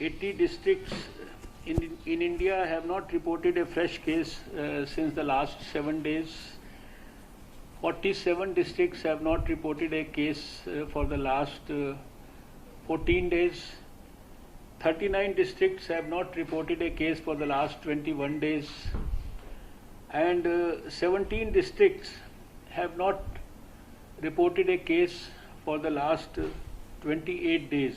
80 districts in India have not reported a fresh case since the last 7 days. 47 districts have not reported a case for the last 14 days. 39 districts have not reported a case for the last 21 days. And 17 districts have not reported a case for the last 28 days.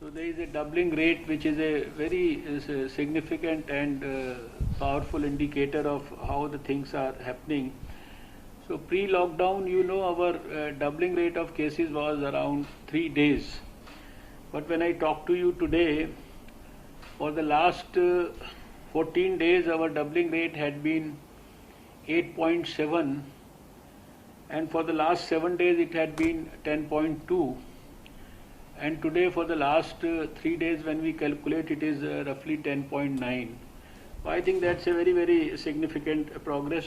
So there is a doubling rate, which is a very significant and powerful indicator of how the things are happening. So pre-lockdown, you know, our doubling rate of cases was around 3 days. But when I talk to you today, for the last 14 days, our doubling rate had been 8.7, and for the last 7 days, it had been 10.2. And today for the last 3 days when we calculate, it is roughly 10.9. So I think that's a very, very significant progress.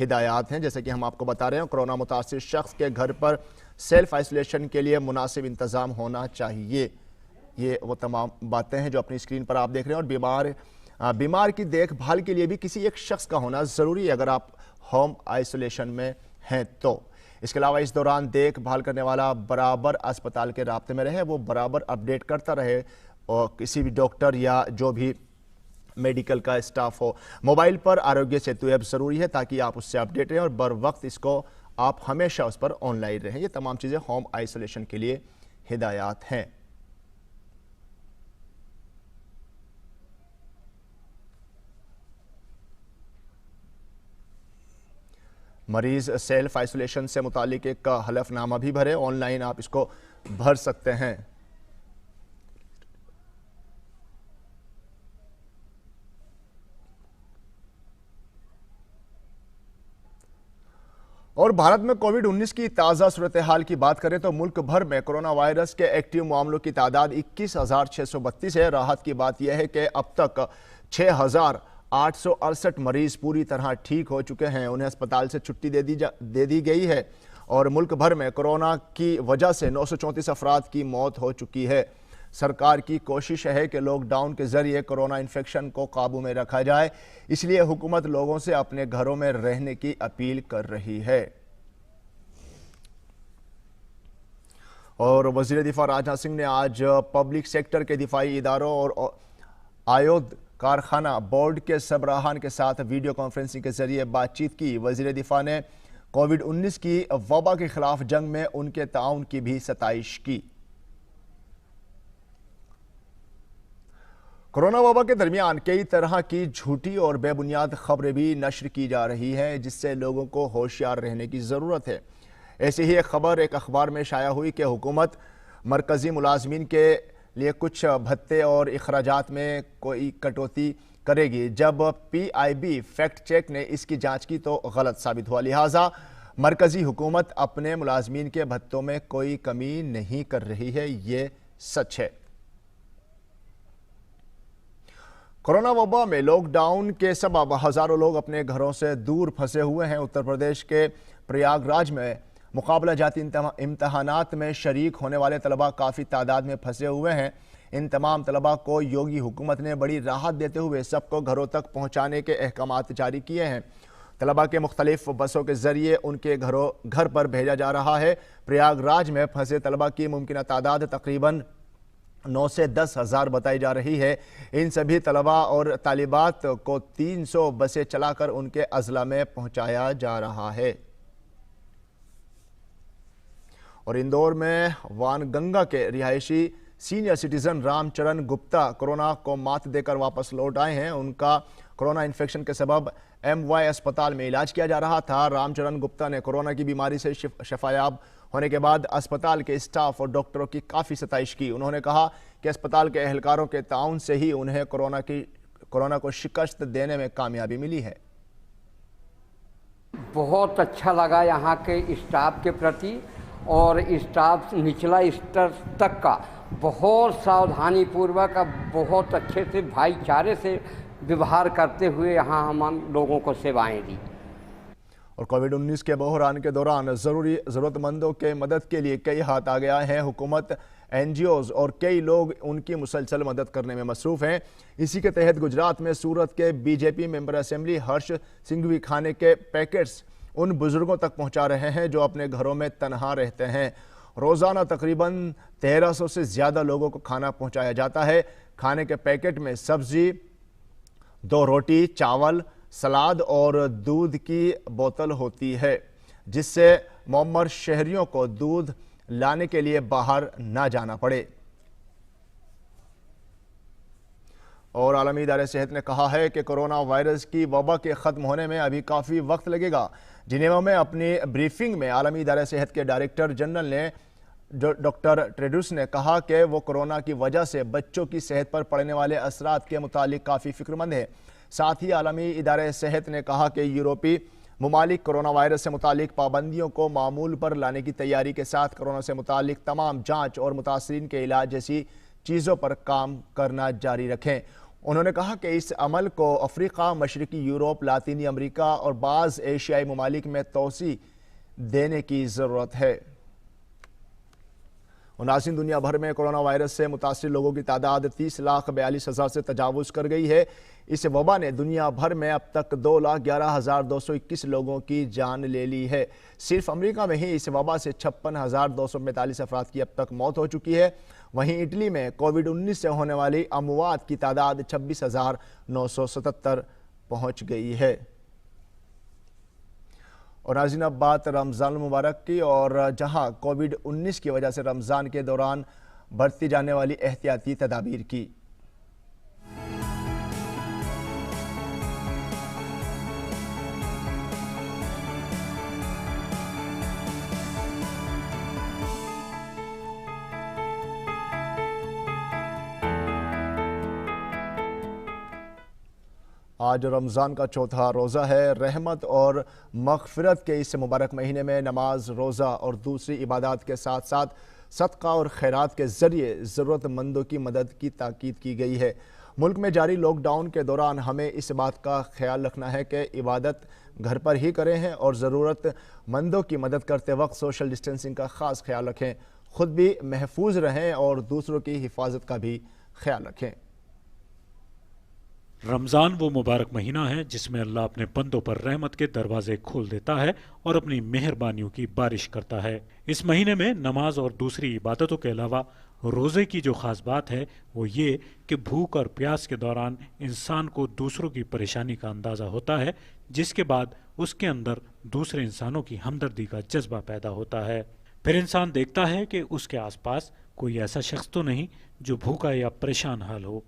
ہدایات ہیں۔ جیسے کہ ہم آپ کو بتا رہے ہیں، کورونا متاثر شخص کے گھر پر سیلف آئسولیشن کے لیے مناسب انتظام ہونا چاہیے۔ یہ وہ تمام باتیں ہیں جو اپنی اسکرین پر آپ دیکھ رہے ہیں، اور بیمار کی دیکھ بھال کے لیے بھی کسی ایک شخص کا ہونا ضروری ہے اگر آپ ہوم آئسولیشن میں ہیں تو۔ اس کے علاوہ اس دوران دیکھ بھال کرنے والا برابر اسپتال کے رابطے میں رہے، وہ برابر اپڈیٹ کرتا رہے، اور کسی بھی ڈاکٹر یا جو بھی میڈیکل کا اسٹاف ہو۔ موبائل پر آروگیہ سیتو ایپ ضروری ہے تاکہ آپ اس سے اپڈیٹ رہیں اور بر وقت اس کو آپ ہمیشہ اس پر آن لائن رہیں۔ یہ تمام چیزیں ہوم آئسولیشن کے لیے ہدایات ہیں۔ مریض سیلف آئسولیشن سے متعلق ایک حلف نامہ بھی بھرے، آن لائن آپ اس کو بھر سکتے ہیں۔ اور بھارت میں کووڈ-19 کی تازہ صورتحال کی بات کریں تو ملک بھر میں کرونا وائرس کے ایکٹیو معاملوں کی تعداد 21,632 ہے۔ راحت کی بات یہ ہے کہ اب تک 6,868 مریض پوری طرح ٹھیک ہو چکے ہیں، انہیں اسپتال سے چھٹی دے دی گئی ہے، اور ملک بھر میں کورونا کی وجہ سے 934 افراد کی موت ہو چکی ہے۔ سرکار کی کوشش ہے کہ لاک ڈاؤن کے ذریعے کورونا انفیکشن کو قابو میں رکھا جائے، اس لیے حکومت لوگوں سے اپنے گھروں میں رہنے کی اپیل کر رہی ہے۔ اور وزیر دفاع راجناتھ سنگھ نے آج پبلک سیکٹر کے دفاعی اداروں اور آیود کارخانہ بورڈ کے سربراہان کے ساتھ ویڈیو کانفرنسنگ کے ذریعے بات چیت کی۔ وزیر دفاع نے کووڈ-19 کی وبا کے خلاف جنگ میں ان کے تعاون کی بھی ستائش کی۔ کورونا وبا کے درمیان کئی طرح کی جھوٹی اور بے بنیاد خبریں بھی نشر کی جا رہی ہیں، جس سے لوگوں کو ہوشیار رہنے کی ضرورت ہے۔ ایسی ہی ایک خبر ایک اخبار میں شائع ہوئی کہ حکومت مرکزی ملازمین کے لیے کچھ بھتے اور اخراجات میں کوئی کٹوتی کرے گی۔ جب PIB فیکٹ چیک نے اس کی جانچ کی تو غلط ثابت ہوا، لہٰذا مرکزی حکومت اپنے ملازمین کے بھتوں میں کوئی کمی نہیں کر رہی ہے، یہ سچ ہے۔ کورونا وبا میں لاک ڈاؤن کے سبب ہزاروں لوگ اپنے گھروں سے دور پھنسے ہوئے ہیں۔ اتر پردیش کے پریاگ راج میں مقابلہ جاتی امتحانات میں شریک ہونے والے طلبہ کافی تعداد میں پھنسے ہوئے ہیں۔ ان تمام طلبہ کو یوگی حکومت نے بڑی راحت دیتے ہوئے سب کو گھروں تک پہنچانے کے احکامات جاری کیے ہیں۔ طلبہ کے مختلف بسوں کے ذریعے ان کے گھر پر بھیجا جا رہا ہے۔ پریاگ راج میں پھنسے طلبہ کی ممکنہ تعداد تقریباً 9 سے 10 ہزار بتائی جا رہی ہے۔ ان سبھی طلبہ اور طالبات کو 300 بسیں چلا کر ان کے اضلاع میں پہنچایا جا رہا ہے۔ اور اندور میں وان گنگا کے رہائشی سینئر سٹیزن رام چرن گپتا کورونا کو مات دے کر واپس لوٹ آئے ہیں۔ ان کا کورونا انفیکشن کے سبب MY اسپتال میں علاج کیا جا رہا تھا۔ رام چرن گپتا نے کورونا کی بیماری سے شفایاب ہونے کے بعد اسپتال کے اسٹاف اور ڈاکٹروں کی کافی ستائش کی۔ انہوں نے کہا کہ اسپتال کے اہلکاروں کے تعاون سے ہی انہیں کورونا کو شکست دینے میں کامیابی ملی ہے۔ بہت اچھا لگا یہاں کے اسٹاف کے پرتی، اور اسٹاف نچلا اسٹر تک کا بہت ساودھانی پوروک بہت اچھے سے بھائی چارے سے ویوہار کرتے ہوئے یہاں ہم لوگوں کو سیوائیں دی۔ اور کووڈ-19 کے بحران کے دوران ضرورت مندوں کے مدد کے لیے کئی ہاتھ آگے آئے ہیں۔ حکومت، NGOs اور کئی لوگ ان کی مسلسل مدد کرنے میں مصروف ہیں۔ اسی کے تحت گجرات میں سورت کے BJP ممبر اسمبلی ہرش سنگھوی کھانے کے پیکٹس ان بزرگوں تک پہنچا رہے ہیں جو اپنے گھروں میں تنہا رہتے ہیں۔ روزانہ تقریباً 1300 سے زیادہ لوگوں کو کھانا پہنچایا جاتا ہے۔ کھانے کے پیکٹ میں سبزی، 2 روٹی، چاول، سلاد اور دودھ کی بوتل ہوتی ہے، جس سے معمر شہریوں کو دودھ لانے کے لیے باہر نہ جانا پڑے۔ اور عالمی ادارہ صحت نے کہا ہے کہ کورونا وائرس کی وبا کے ختم ہونے میں ابھی کافی وقت لگے گا۔ جنیوا میں اپنی بریفنگ میں عالمی ادارہ صحت کے ڈائریکٹر جنرل نے ڈاکٹر ٹیڈروس نے کہا کہ وہ کورونا کی وجہ سے بچوں کی صحت پر پڑنے والے اثرات کے متعلق کافی فکر مند ہے۔ ساتھ ہی عالمی ادارہ صحت نے کہا کہ یورپی ممالک کورونا وائرس سے متعلق پابندیوں کو معمول پر لانے کی تیاری کے ساتھ کورونا سے متعلق تمام جانچ اور متاثرین کے علاج جیسی چیزوں پر کام کرنا جاری رکھیں۔ انہوں نے کہا کہ اس عمل کو افریقہ، مشرقی یورپ، لاطینی امریکہ اور بعض ایشیائی ممالک میں توسیع دینے کی ضرورت ہے۔ ناظرین، دنیا بھر میں کرونا وائرس سے متاثر لوگوں کی تعداد 30,42,000 سے تجاوز کر گئی ہے۔ اس وبا نے دنیا بھر میں اب تک 2,11,221 لوگوں کی جان لے لی ہے۔ صرف امریکہ میں ہی اس وبا سے 56,245 افراد کی اب تک موت ہو چکی ہے۔ وہیں اٹلی میں کووڈ-19 سے ہونے والی اموات کی تعداد 26,977 پہنچ گئی ہے۔ اور ناظرین، اب بات رمضان المبارک کی، اور جہاں کووڈ-19 کی وجہ سے رمضان کے دوران برتی جانے والی احتیاطی تدابیر کی۔ آج رمضان کا چوتھا روزہ ہے۔ رحمت اور مغفرت کے اس مبارک مہینے میں نماز، روزہ اور دوسری عبادات کے ساتھ ساتھ صدقہ اور خیرات کے ذریعے ضرورت مندوں کی مدد کی تاکید کی گئی ہے۔ ملک میں جاری لاک ڈاؤن کے دوران ہمیں اس بات کا خیال رکھنا ہے کہ عبادت گھر پر ہی کریں ہیں اور ضرورت مندوں کی مدد کرتے وقت سوشل ڈسٹینسنگ کا خاص خیال رکھیں، خود بھی محفوظ رہیں اور دوسروں کی حفاظت کا بھی خیال رکھیں۔ رمضان وہ مبارک مہینہ ہے جس میں اللہ اپنے بندوں پر رحمت کے دروازے کھول دیتا ہے اور اپنی مہربانیوں کی بارش کرتا ہے۔ اس مہینے میں نماز اور دوسری عبادتوں کے علاوہ روزے کی جو خاص بات ہے وہ یہ کہ بھوک اور پیاس کے دوران انسان کو دوسروں کی پریشانی کا اندازہ ہوتا ہے، جس کے بعد اس کے اندر دوسرے انسانوں کی ہمدردی کا جذبہ پیدا ہوتا ہے۔ پھر انسان دیکھتا ہے کہ اس کے آس پاس کوئی ایسا شخص تو نہیں جو بھوکا یا پریشان حال ہو،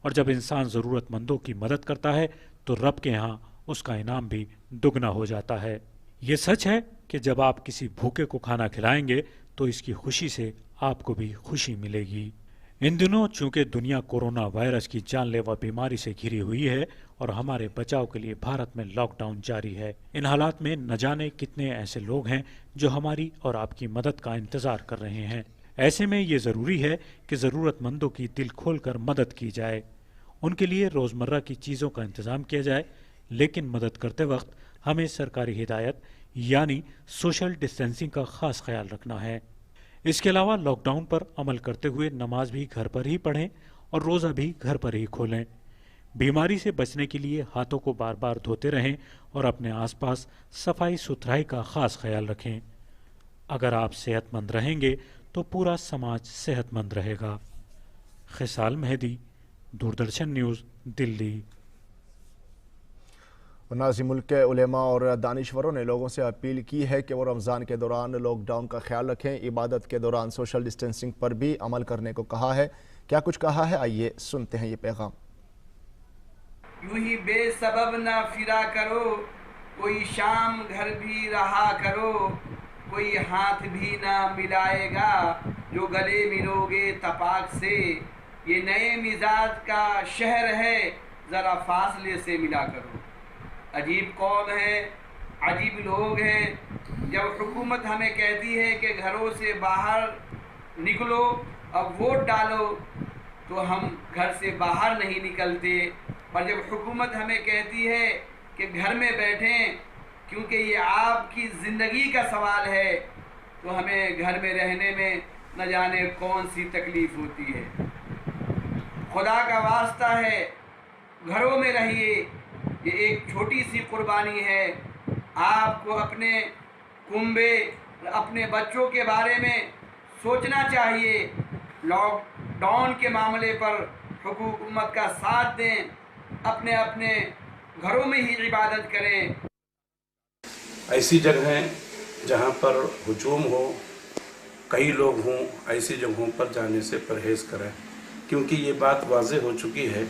اور جب انسان ضرورت مندوں کی مدد کرتا ہے تو رب کے ہاں اس کا انعام بھی دگنا ہو جاتا ہے۔ یہ سچ ہے کہ جب آپ کسی بھوکے کو کھانا کھلائیں گے تو اس کی خوشی سے آپ کو بھی خوشی ملے گی۔ ان دنوں چونکہ دنیا کورونا وائرس کی جان لیوا بیماری سے گھری ہوئی ہے اور ہمارے بچاؤ کے لیے بھارت میں لاک ڈاؤن جاری ہے، ان حالات میں نہ جانے کتنے ایسے لوگ ہیں جو ہماری اور آپ کی مدد کا انتظار کر رہے ہیں۔ ایسے میں یہ ضروری ہے کہ ضرورت مندوں کی دل کھول کر مدد کی جائے، ان کے لیے روزمرہ کی چیزوں کا انتظام کیا جائے، لیکن مدد کرتے وقت ہمیں سرکاری ہدایت یعنی سوشل ڈسٹینسنگ کا خاص خیال رکھنا ہے۔ اس کے علاوہ لاک ڈاؤن پر عمل کرتے ہوئے نماز بھی گھر پر ہی پڑھیں اور روزہ بھی گھر پر ہی کھولیں۔ بیماری سے بچنے کے لیے ہاتھوں کو بار بار دھوتے رہیں اور اپنے آس پاس صفائی ستھرائی کا خاص خیال رکھیں۔ اگر آپ صحت مند رہیں گے تو پورا سماج صحت مند رہے گا۔ خصال مہدی، دوردرشن نیوز، دلی۔ ناظرین، ملک کے علماء اور دانشوروں نے لوگوں سے اپیل کی ہے کہ وہ رمضان کے دوران لاک ڈاؤن کا خیال رکھیں۔ عبادت کے دوران سوشل ڈسٹینسنگ پر بھی عمل کرنے کو کہا ہے۔ کیا کچھ کہا ہے، آئیے سنتے ہیں یہ پیغام۔ یوں ہی بے سبب نہ پھرا کرو، کوئی شام گھر بھی رہا کرو، کوئی ہاتھ بھی نہ ملائے گا جو گلے ملو گے تپاک سے، یہ نئے مزاج کا شہر ہے ذرا فاصلے سے ملا کرو۔ عجیب قوم ہے، عجیب لوگ ہیں، جب حکومت ہمیں کہتی ہے کہ گھروں سے باہر نکلو اب ووٹ ڈالو تو ہم گھر سے باہر نہیں نکلتے، اور جب حکومت ہمیں کہتی ہے کہ گھر میں بیٹھیں کیونکہ یہ آپ کی زندگی کا سوال ہے تو ہمیں گھر میں رہنے میں نہ جانے کون سی تکلیف ہوتی ہے۔ خدا کا واسطہ ہے گھروں میں رہیے، یہ ایک چھوٹی سی قربانی ہے۔ آپ کو اپنے کنبے، اپنے بچوں کے بارے میں سوچنا چاہیے۔ لاک ڈاؤن کے معاملے پر حکومت کا ساتھ دیں، اپنے اپنے گھروں میں ہی عبادت کریں۔ ایسی جگہیں جہاں پر ہجوم ہو، کئی لوگ ہوں، ایسی جگہوں پر جانے سے پرہیز کریں، کیونکہ یہ بات واضح ہو چکی ہے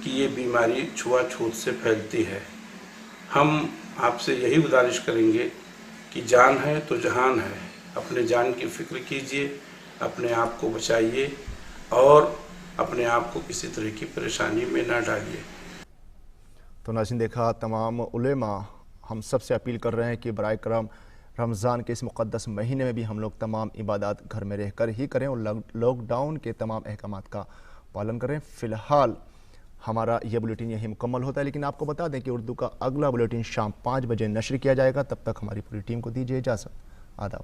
کہ یہ بیماری چھوا چھوت سے پھیلتی ہے۔ ہم آپ سے یہی گزارش کریں گے کہ جان ہے تو جہان ہے، اپنے جان کی فکر کیجئے، اپنے آپ کو بچائیے اور اپنے آپ کو کسی طرح کی پریشانی میں نہ ڈالیے۔ تو ناظرین، دیکھا تمام علماء ہم سب سے اپیل کر رہے ہیں کہ برائے کرم رمضان کے اس مقدس مہینے میں بھی ہم لوگ تمام عبادات گھر میں رہ کر ہی کریں اور لاک ڈاؤن کے تمام احکامات کا پالن کریں۔ فی الحال ہمارا یہ بلیٹن یہی مکمل ہوتا ہے، لیکن آپ کو بتا دیں کہ اردو کا اگلا بلیٹن شام 5 بجے نشر کیا جائے گا. تب تک ہماری پوری ٹیم کو دیجیے اجازت. آداب.